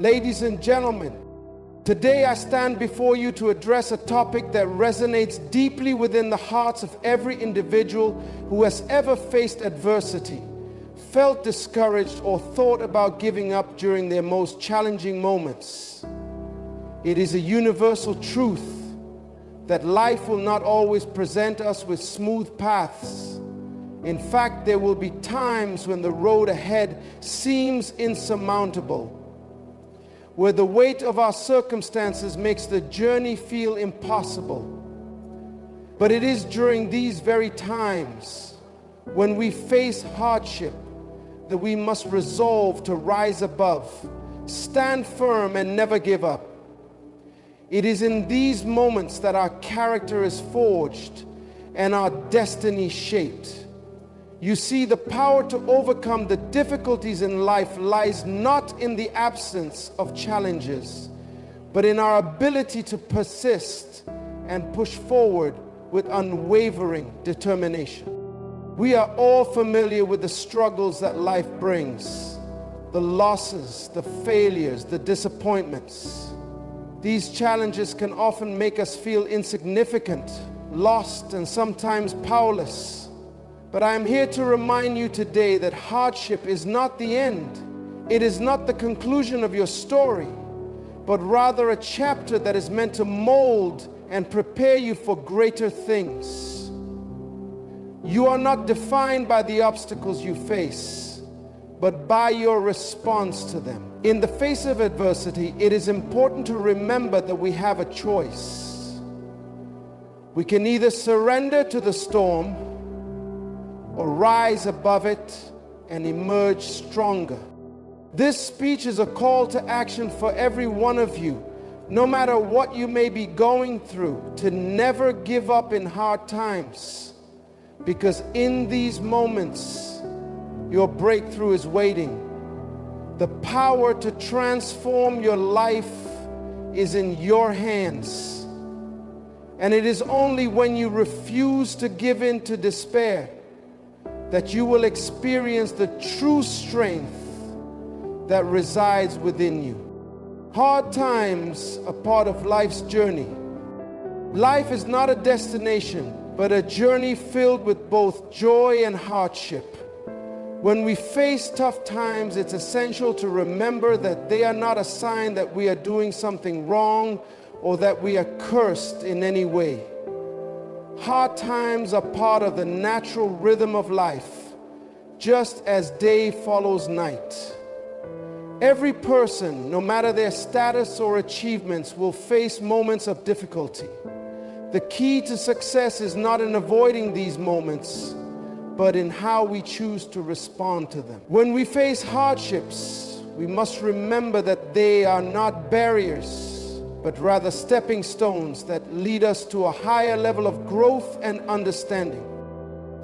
Ladies and gentlemen, today I stand before you to address a topic that resonates deeply within the hearts of every individual who has ever faced adversity, felt discouraged, or thought about giving up during their most challenging moments. It is a universal truth that life will not always present us with smooth paths. In fact, there will be times when the road ahead seems insurmountable, where the weight of our circumstances makes the journey feel impossible. But it is during these very times, when we face hardship, that we must resolve to rise above, stand firm, and never give up. It is in these moments that our character is forged and our destiny shaped. You see, the power to overcome the difficulties in life lies not in the absence of challenges, but in our ability to persist and push forward with unwavering determination. We are all familiar with the struggles that life brings, the losses, the failures, the disappointments. These challenges can often make us feel insignificant, lost, and sometimes powerless. But I am here to remind you today that hardship is not the end. It is not the conclusion of your story, but rather a chapter that is meant to mold and prepare you for greater things. You are not defined by the obstacles you face, but by your response to them. In the face of adversity, it is important to remember that we have a choice. We can either surrender to the storm or rise above it and emerge stronger. This speech is a call to action for every one of you, no matter what you may be going through, to never give up in hard times, because in these moments, your breakthrough is waiting. The power to transform your life is in your hands. And it is only when you refuse to give in to despair that you will experience the true strength that resides within you. Hard times are part of life's journey. Life is not a destination, but a journey filled with both joy and hardship. When we face tough times, it's essential to remember that they are not a sign that we are doing something wrong or that we are cursed in any way. Hard times are part of the natural rhythm of life, just as day follows night. Every person, no matter their status or achievements, will face moments of difficulty. The key to success is not in avoiding these moments, but in how we choose to respond to them. When we face hardships, we must remember that they are not barriers, but rather stepping stones that lead us to a higher level of growth and understanding.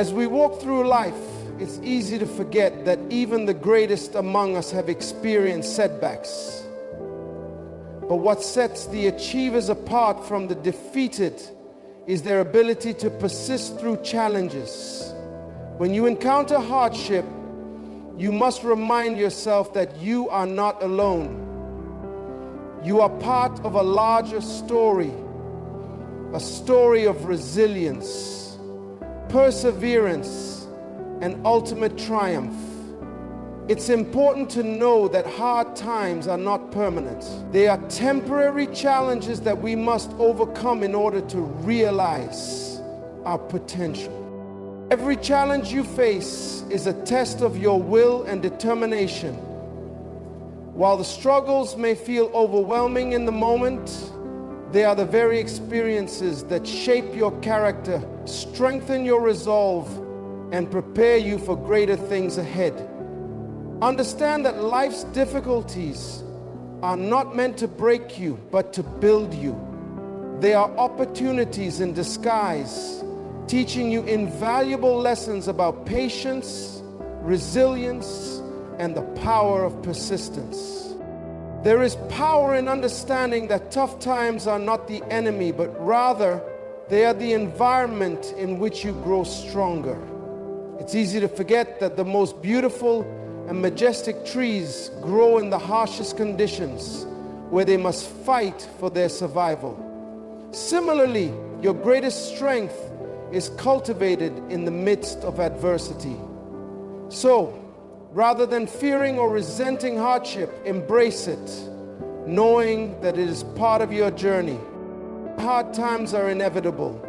As we walk through life, it's easy to forget that even the greatest among us have experienced setbacks. But what sets the achievers apart from the defeated is their ability to persist through challenges. When you encounter hardship, you must remind yourself that you are not alone. You are part of a larger story, a story of resilience, perseverance, and ultimate triumph. It's important to know that hard times are not permanent. They are temporary challenges that we must overcome in order to realize our potential. Every challenge you face is a test of your will and determination. While the struggles may feel overwhelming in the moment, they are the very experiences that shape your character, strengthen your resolve, and prepare you for greater things ahead. Understand that life's difficulties are not meant to break you, but to build you. They are opportunities in disguise, teaching you invaluable lessons about patience, resilience, and the power of persistence. There is power in understanding that tough times are not the enemy, but rather they are the environment in which you grow stronger. It's easy to forget that the most beautiful and majestic trees grow in the harshest conditions where they must fight for their survival. Similarly, your greatest strength is cultivated in the midst of adversity. So, rather than fearing or resenting hardship, embrace it, knowing that it is part of your journey. Hard times are inevitable,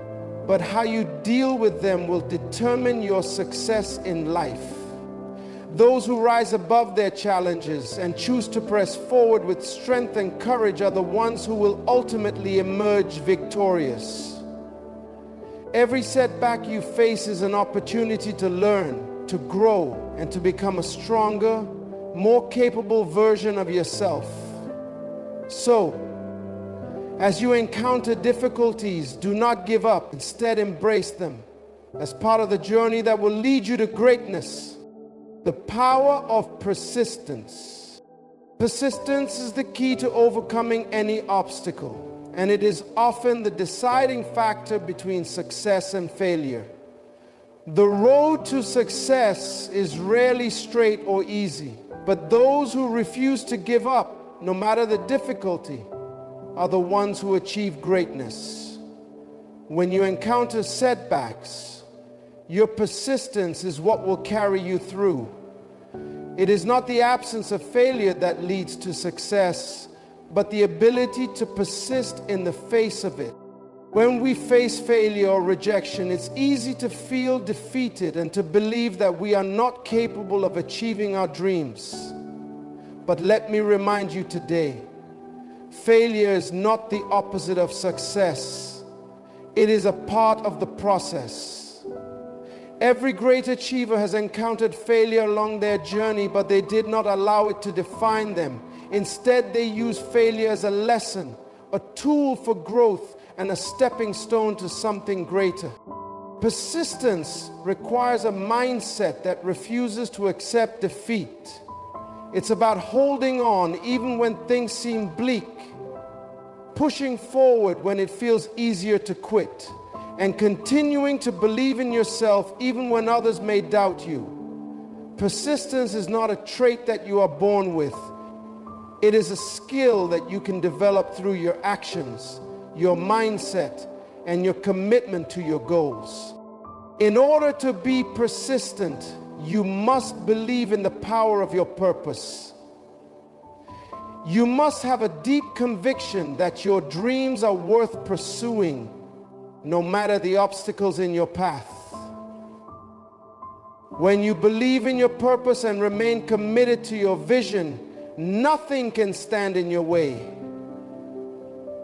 but how you deal with them will determine your success in life. Those who rise above their challenges and choose to press forward with strength and courage are the ones who will ultimately emerge victorious. Every setback you face is an opportunity to learn, to grow, and to become a stronger, more capable version of yourself. So, as you encounter difficulties, do not give up. Instead, embrace them as part of the journey that will lead you to greatness. The power of persistence. Persistence is the key to overcoming any obstacle, and it is often the deciding factor between success and failure. The road to success is rarely straight or easy, but those who refuse to give up, no matter the difficulty, are the ones who achieve greatness. When you encounter setbacks, your persistence is what will carry you through. It is not the absence of failure that leads to success, but the ability to persist in the face of it. When we face failure or rejection, it's easy to feel defeated and to believe that we are not capable of achieving our dreams. But let me remind you today, failure is not the opposite of success. It is a part of the process. Every great achiever has encountered failure along their journey, but they did not allow it to define them. Instead, they used failure as a lesson, a tool for growth, and a stepping stone to something greater. Persistence requires a mindset that refuses to accept defeat. It's about holding on even when things seem bleak, pushing forward when it feels easier to quit, and continuing to believe in yourself even when others may doubt you. Persistence is not a trait that you are born with. It is a skill that you can develop through your actions, your mindset, and your commitment to your goals. In order to be persistent, you must believe in the power of your purpose. You must have a deep conviction that your dreams are worth pursuing, no matter the obstacles in your path. When you believe in your purpose and remain committed to your vision, nothing can stand in your way.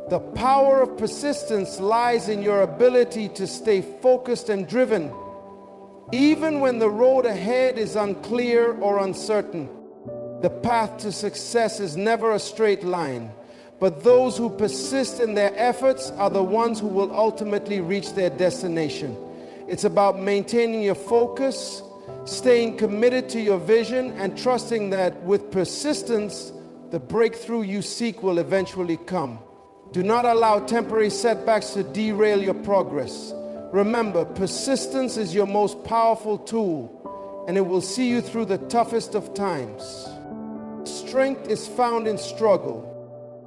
The power of persistence lies in your ability to stay focused and driven, even when the road ahead is unclear or uncertain. The path to success is never a straight line, but those who persist in their efforts are the ones who will ultimately reach their destination. It's about maintaining your focus, staying committed to your vision, and trusting that with persistence, the breakthrough you seek will eventually come. Do not allow temporary setbacks to derail your progress. Remember, persistence is your most powerful tool, and it will see you through the toughest of times. Strength is found in struggle.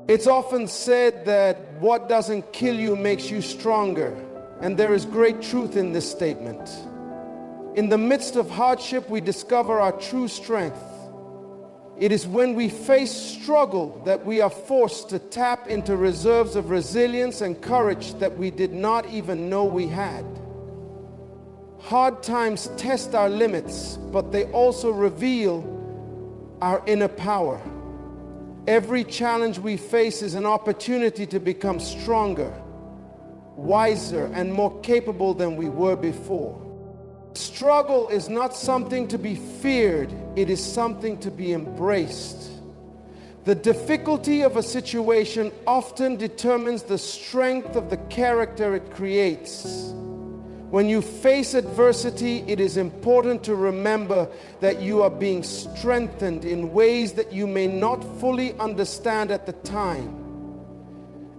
It's often said that what doesn't kill you makes you stronger, and there is great truth in this statement. In the midst of hardship, we discover our true strength. It is when we face struggle that we are forced to tap into reserves of resilience and courage that we did not even know we had. Hard times test our limits, but they also reveal our inner power. Every challenge we face is an opportunity to become stronger, wiser, and more capable than we were before. Struggle is not something to be feared, it is something to be embraced. The difficulty of a situation often determines the strength of the character it creates. When you face adversity, it is important to remember that you are being strengthened in ways that you may not fully understand at the time.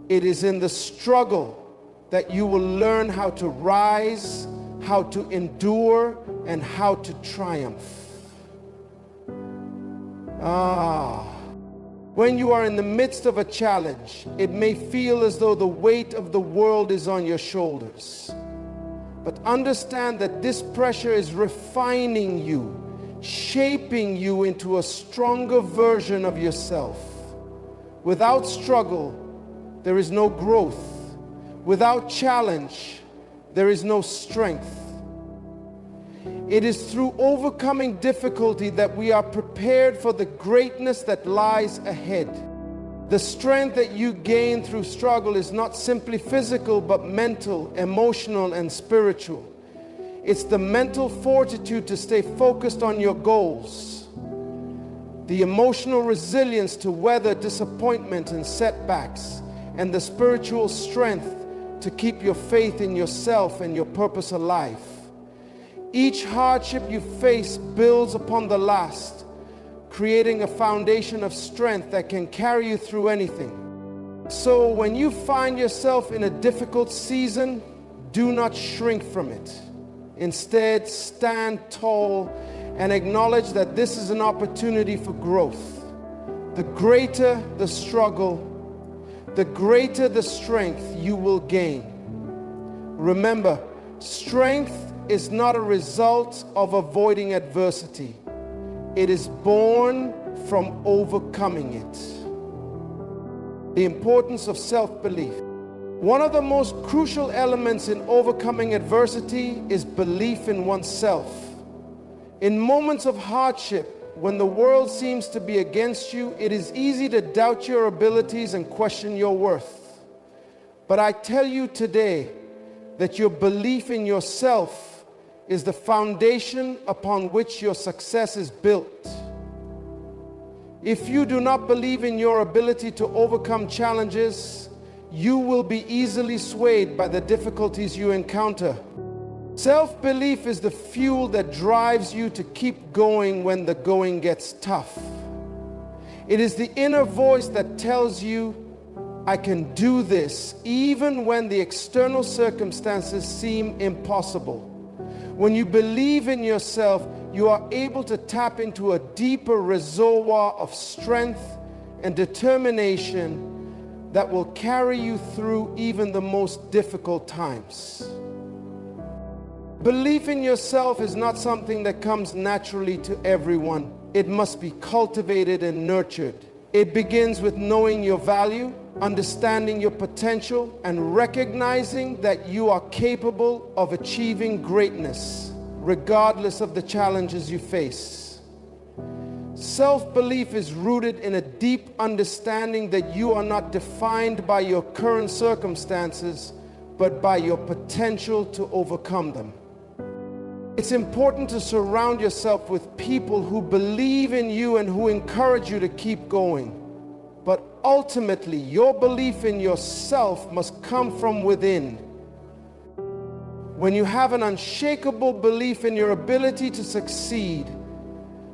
It is in the struggle that you will learn how to rise, how to endure, and how to triumph. When you are in the midst of a challenge, it may feel as though the weight of the world is on your shoulders. But understand that this pressure is refining you, shaping you into a stronger version of yourself. Without struggle, there is no growth. Without challenge, there is no strength. It is through overcoming difficulty that we are prepared for the greatness that lies ahead. The strength that you gain through struggle is not simply physical, but mental, emotional, and spiritual. It's the mental fortitude to stay focused on your goals, the emotional resilience to weather disappointment and setbacks, and the spiritual strength to keep your faith in yourself and your purpose alive. Each hardship you face builds upon the last, creating a foundation of strength that can carry you through anything. So when you find yourself in a difficult season, do not shrink from it. Instead, stand tall and acknowledge that this is an opportunity for growth. The greater the struggle, the greater the strength you will gain. Remember, strength is not a result of avoiding adversity. It is born from overcoming it. The importance of self-belief. One of the most crucial elements in overcoming adversity is belief in oneself. In moments of hardship, when the world seems to be against you, it is easy to doubt your abilities and question your worth. But I tell you today that your belief in yourself is the foundation upon which your success is built. If you do not believe in your ability to overcome challenges, you will be easily swayed by the difficulties you encounter. Self-belief is the fuel that drives you to keep going when the going gets tough. It is the inner voice that tells you, I can do this, even when the external circumstances seem impossible. When you believe in yourself, you are able to tap into a deeper reservoir of strength and determination that will carry you through even the most difficult times. Belief in yourself is not something that comes naturally to everyone. It must be cultivated and nurtured. It begins with knowing your value, understanding your potential, and recognizing that you are capable of achieving greatness, regardless of the challenges you face. Self-belief is rooted in a deep understanding that you are not defined by your current circumstances, but by your potential to overcome them. It's important to surround yourself with people who believe in you and who encourage you to keep going. But ultimately, your belief in yourself must come from within. When you have an unshakable belief in your ability to succeed,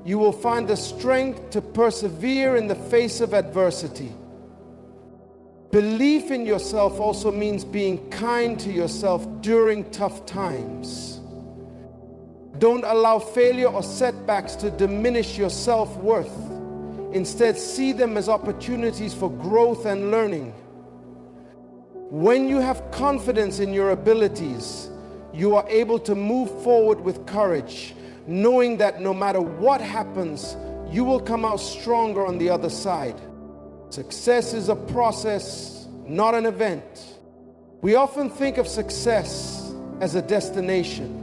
you will find the strength to persevere in the face of adversity. Belief in yourself also means being kind to yourself during tough times. Don't allow failure or setbacks to diminish your self-worth. Instead, see them as opportunities for growth and learning. When you have confidence in your abilities, you are able to move forward with courage, knowing that no matter what happens, you will come out stronger on the other side. Success is a process, not an event. We often think of success as a destination,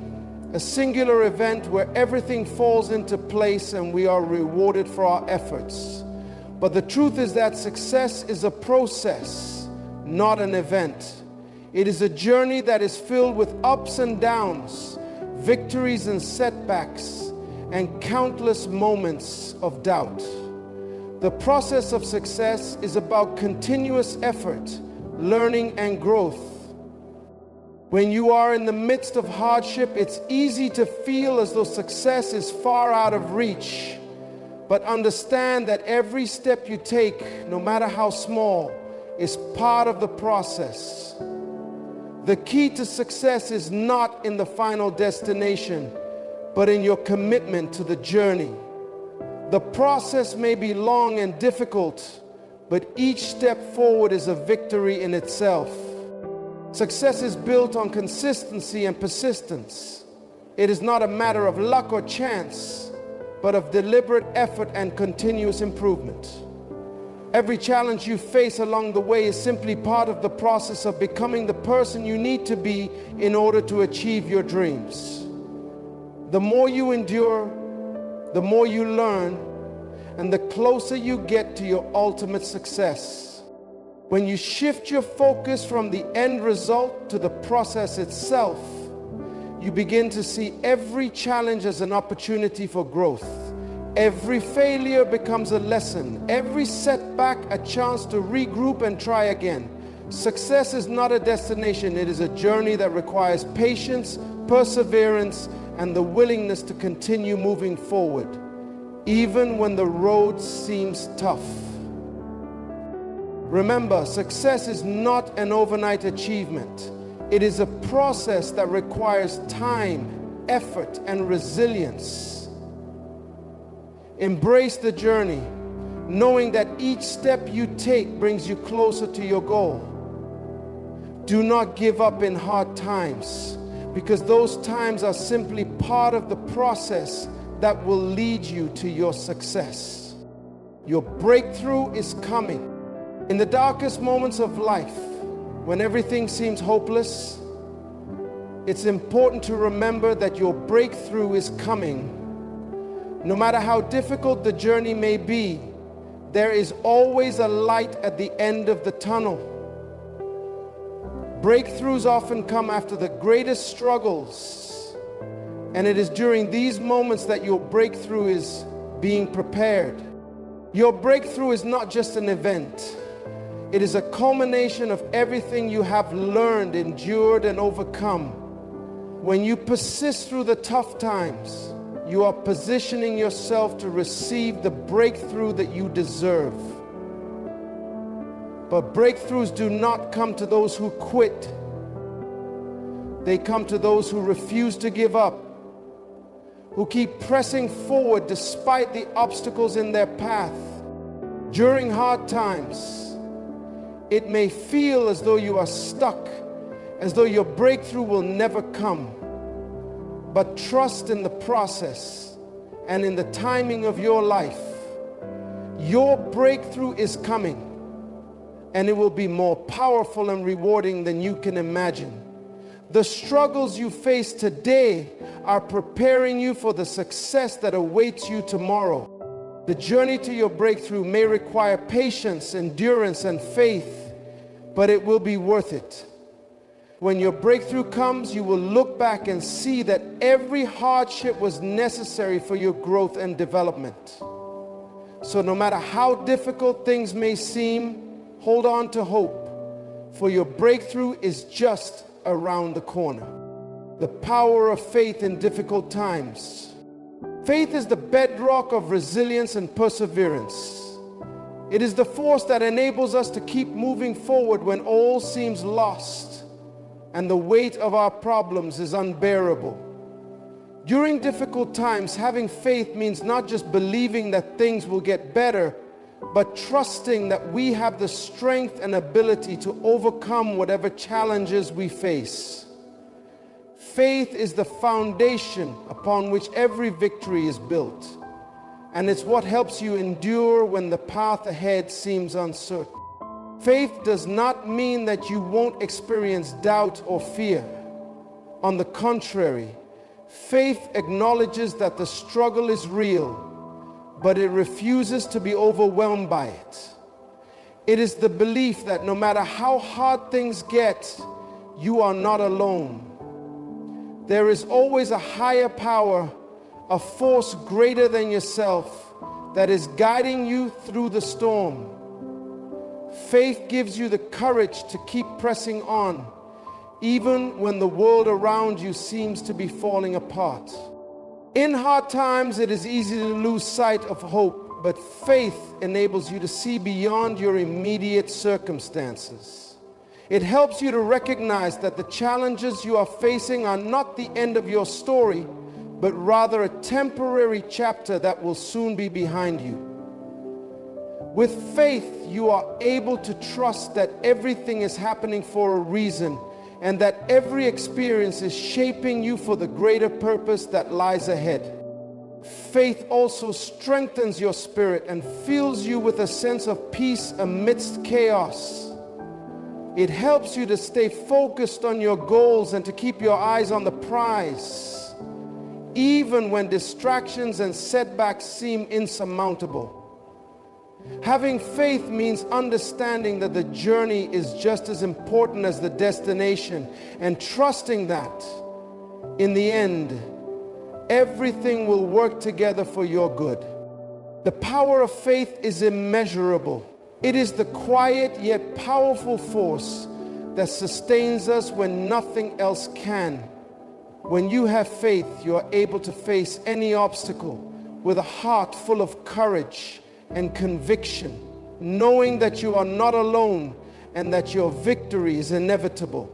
a singular event where everything falls into place and we are rewarded for our efforts. But the truth is that success is a process, not an event. It is a journey that is filled with ups and downs, victories and setbacks, and countless moments of doubt. The process of success is about continuous effort, learning, and growth. When you are in the midst of hardship, it's easy to feel as though success is far out of reach. But understand that every step you take, no matter how small, is part of the process. The key to success is not in the final destination, but in your commitment to the journey. The process may be long and difficult, but each step forward is a victory in itself. Success is built on consistency and persistence. It is not a matter of luck or chance, but of deliberate effort and continuous improvement. Every challenge you face along the way is simply part of the process of becoming the person you need to be in order to achieve your dreams. The more you endure, the more you learn, and the closer you get to your ultimate success. When you shift your focus from the end result to the process itself, you begin to see every challenge as an opportunity for growth. Every failure becomes a lesson, every setback a chance to regroup and try again. Success is not a destination, it is a journey that requires patience, perseverance, and the willingness to continue moving forward, even when the road seems tough. Remember, success is not an overnight achievement. It is a process that requires time, effort, and resilience. Embrace the journey, knowing that each step you take brings you closer to your goal. Do not give up in hard times, because those times are simply part of the process that will lead you to your success. Your breakthrough is coming. In the darkest moments of life, when everything seems hopeless, it's important to remember that your breakthrough is coming. No matter how difficult the journey may be, there is always a light at the end of the tunnel. Breakthroughs often come after the greatest struggles, and it is during these moments that your breakthrough is being prepared. Your breakthrough is not just an event. It is a culmination of everything you have learned, endured, and overcome. When you persist through the tough times, you are positioning yourself to receive the breakthrough that you deserve. But breakthroughs do not come to those who quit. They come to those who refuse to give up, who keep pressing forward despite the obstacles in their path. During hard times, it may feel as though you are stuck, as though your breakthrough will never come. But trust in the process and in the timing of your life. Your breakthrough is coming, and it will be more powerful and rewarding than you can imagine. The struggles you face today are preparing you for the success that awaits you tomorrow. The journey to your breakthrough may require patience, endurance, and faith, but it will be worth it. When your breakthrough comes, you will look back and see that every hardship was necessary for your growth and development. So no matter how difficult things may seem, hold on to hope, for your breakthrough is just around the corner. The power of faith in difficult times. Faith is the bedrock of resilience and perseverance. It is the force that enables us to keep moving forward when all seems lost and the weight of our problems is unbearable. During difficult times, having faith means not just believing that things will get better, but trusting that we have the strength and ability to overcome whatever challenges we face. Faith is the foundation upon which every victory is built, and it's what helps you endure when the path ahead seems uncertain. Faith does not mean that you won't experience doubt or fear. On the contrary, faith acknowledges that the struggle is real, but it refuses to be overwhelmed by it. It is the belief that no matter how hard things get, you are not alone. There is always a higher power, a force greater than yourself that is guiding you through the storm. Faith gives you the courage to keep pressing on, even when the world around you seems to be falling apart. In hard times, it is easy to lose sight of hope, but faith enables you to see beyond your immediate circumstances. It helps you to recognize that the challenges you are facing are not the end of your story, but rather a temporary chapter that will soon be behind you. With faith, you are able to trust that everything is happening for a reason and that every experience is shaping you for the greater purpose that lies ahead. Faith also strengthens your spirit and fills you with a sense of peace amidst chaos. It helps you to stay focused on your goals and to keep your eyes on the prize, even when distractions and setbacks seem insurmountable. Having faith means understanding that the journey is just as important as the destination, and trusting that, in the end, everything will work together for your good. The power of faith is immeasurable. It is the quiet yet powerful force that sustains us when nothing else can. When you have faith, you are able to face any obstacle with a heart full of courage and conviction, knowing that you are not alone and that your victory is inevitable.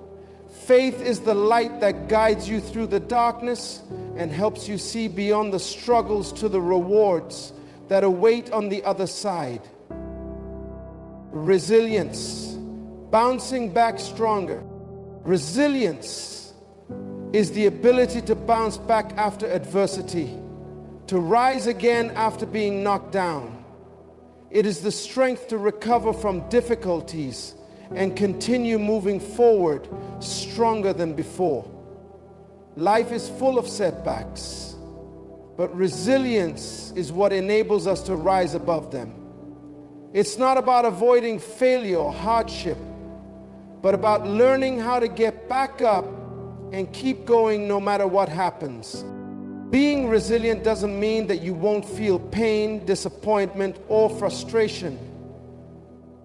Faith is the light that guides you through the darkness and helps you see beyond the struggles to the rewards that await on the other side. Resilience, bouncing back stronger. Resilience is the ability to bounce back after adversity, to rise again after being knocked down. It is the strength to recover from difficulties and continue moving forward stronger than before. Life is full of setbacks, but resilience is what enables us to rise above them. It's not about avoiding failure or hardship, but about learning how to get back up and keep going no matter what happens. Being resilient doesn't mean that you won't feel pain, disappointment, or frustration.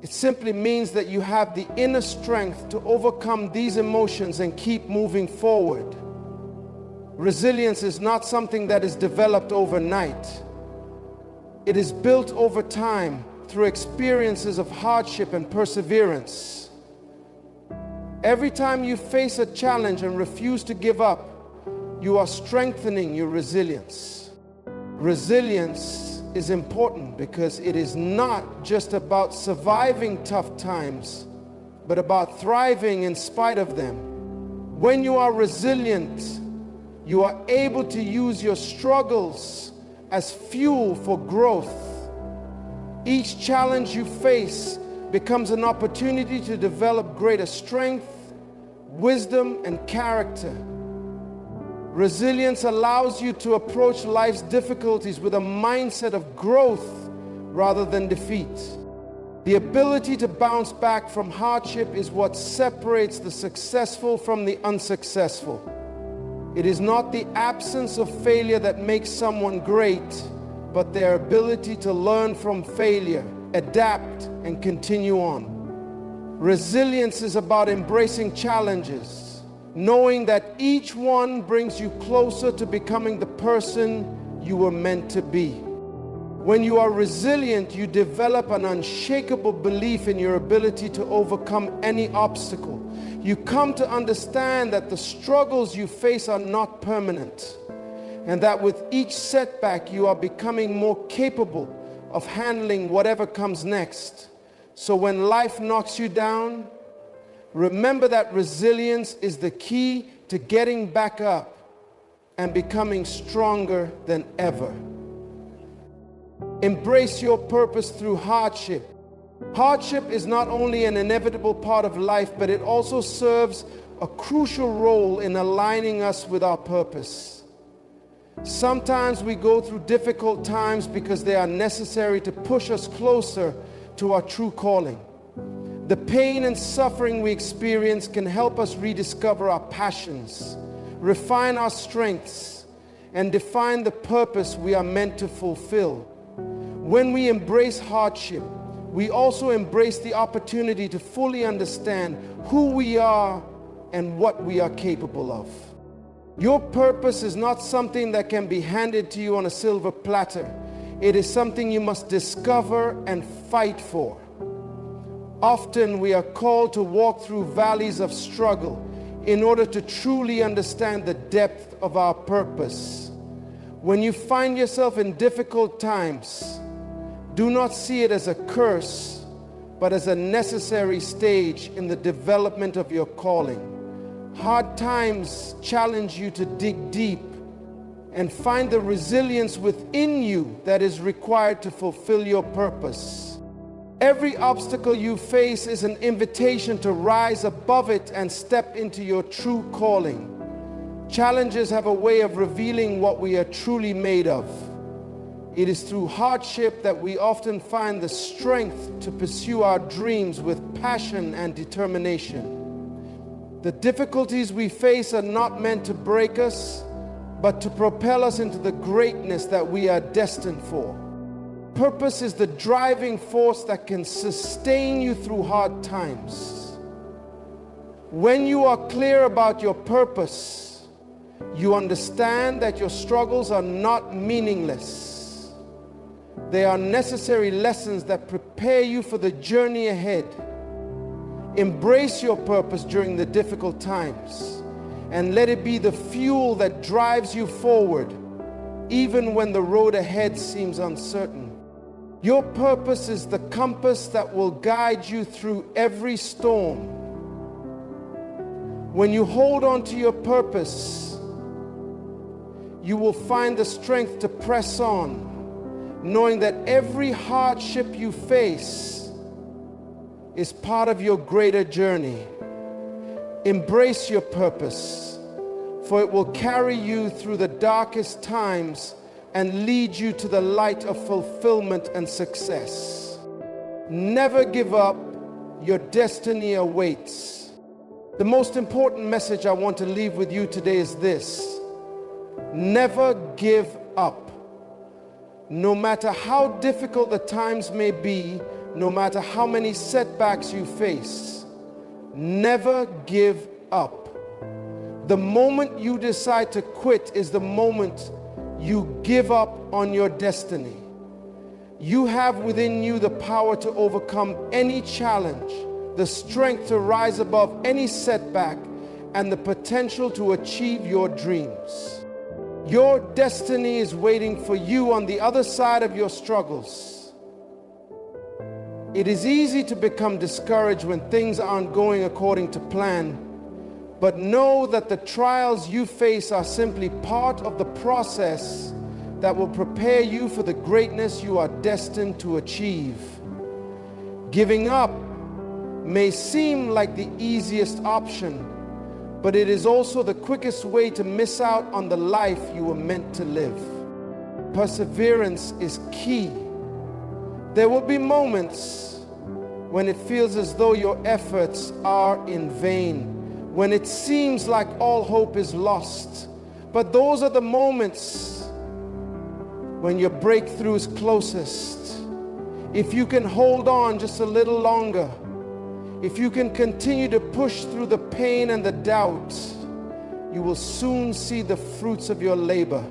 It simply means that you have the inner strength to overcome these emotions and keep moving forward. Resilience is not something that is developed overnight. It is built over time through experiences of hardship and perseverance. Every time you face a challenge and refuse to give up, you are strengthening your resilience. Resilience is important because it is not just about surviving tough times, but about thriving in spite of them. When you are resilient, you are able to use your struggles as fuel for growth. Each challenge you face becomes an opportunity to develop greater strength, wisdom, and character. Resilience allows you to approach life's difficulties with a mindset of growth rather than defeat. The ability to bounce back from hardship is what separates the successful from the unsuccessful. It is not the absence of failure that makes someone great, but their ability to learn from failure, adapt, and continue on. Resilience is about embracing challenges, knowing that each one brings you closer to becoming the person you were meant to be. When you are resilient, you develop an unshakable belief in your ability to overcome any obstacle. You come to understand that the struggles you face are not permanent, and that with each setback you are becoming more capable of handling whatever comes next. So when life knocks you down, remember that resilience is the key to getting back up and becoming stronger than ever. Embrace your purpose through hardship. Hardship is not only an inevitable part of life, but it also serves a crucial role in aligning us with our purpose. Sometimes we go through difficult times because they are necessary to push us closer to our true calling. The pain and suffering we experience can help us rediscover our passions, refine our strengths, and define the purpose we are meant to fulfill. When we embrace hardship, we also embrace the opportunity to fully understand who we are and what we are capable of. Your purpose is not something that can be handed to you on a silver platter. It is something you must discover and fight for. Often we are called to walk through valleys of struggle in order to truly understand the depth of our purpose. When you find yourself in difficult times, do not see it as a curse, but as a necessary stage in the development of your calling. Hard times challenge you to dig deep and find the resilience within you that is required to fulfill your purpose. Every obstacle you face is an invitation to rise above it and step into your true calling. Challenges have a way of revealing what we are truly made of. It is through hardship that we often find the strength to pursue our dreams with passion and determination. The difficulties we face are not meant to break us, but to propel us into the greatness that we are destined for. Purpose is the driving force that can sustain you through hard times. When you are clear about your purpose, you understand that your struggles are not meaningless. They are necessary lessons that prepare you for the journey ahead. Embrace your purpose during the difficult times and let it be the fuel that drives you forward, even when the road ahead seems uncertain. Your purpose is the compass that will guide you through every storm. When you hold on to your purpose, you will find the strength to press on, knowing that every hardship you face is part of your greater journey. Embrace your purpose, for it will carry you through the darkest times and lead you to the light of fulfillment and success. Never give up, your destiny awaits. The most important message I want to leave with you today is this: never give up. No matter how difficult the times may be, no matter how many setbacks you face, never give up. The moment you decide to quit is the moment you give up on your destiny. You have within you the power to overcome any challenge, the strength to rise above any setback, and the potential to achieve your dreams. Your destiny is waiting for you on the other side of your struggles. It is easy to become discouraged when things aren't going according to plan, but know that the trials you face are simply part of the process that will prepare you for the greatness you are destined to achieve. Giving up may seem like the easiest option, but it is also the quickest way to miss out on the life you were meant to live. Perseverance is key. There will be moments when it feels as though your efforts are in vain, when it seems like all hope is lost. But those are the moments when your breakthrough is closest. If you can hold on just a little longer, if you can continue to push through the pain and the doubt, you will soon see the fruits of your labor.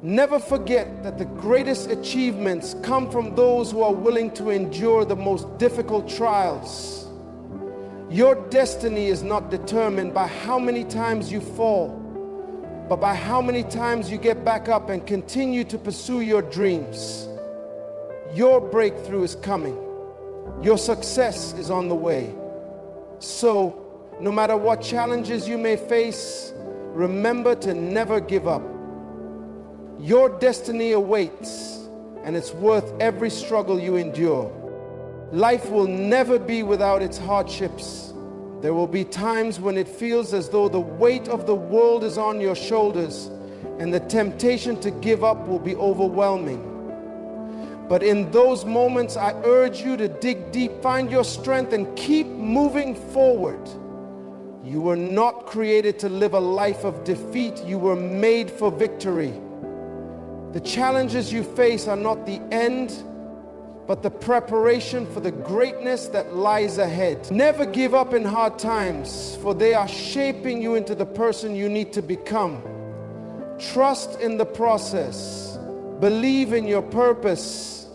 Never forget that the greatest achievements come from those who are willing to endure the most difficult trials. Your destiny is not determined by how many times you fall, but by how many times you get back up and continue to pursue your dreams. Your breakthrough is coming. Your success is on the way. So, no matter what challenges you may face, remember to never give up. Your destiny awaits, and it's worth every struggle you endure. Life will never be without its hardships. There will be times when it feels as though the weight of the world is on your shoulders, and the temptation to give up will be overwhelming. But in those moments, I urge you to dig deep, find your strength, and keep moving forward. You were not created to live a life of defeat. You were made for victory. The challenges you face are not the end, but the preparation for the greatness that lies ahead. Never give up in hard times, for they are shaping you into the person you need to become. Trust in the process. Believe in your purpose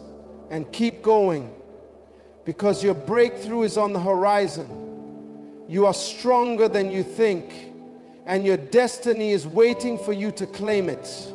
and keep going, because your breakthrough is on the horizon. You are stronger than you think, and your destiny is waiting for you to claim it.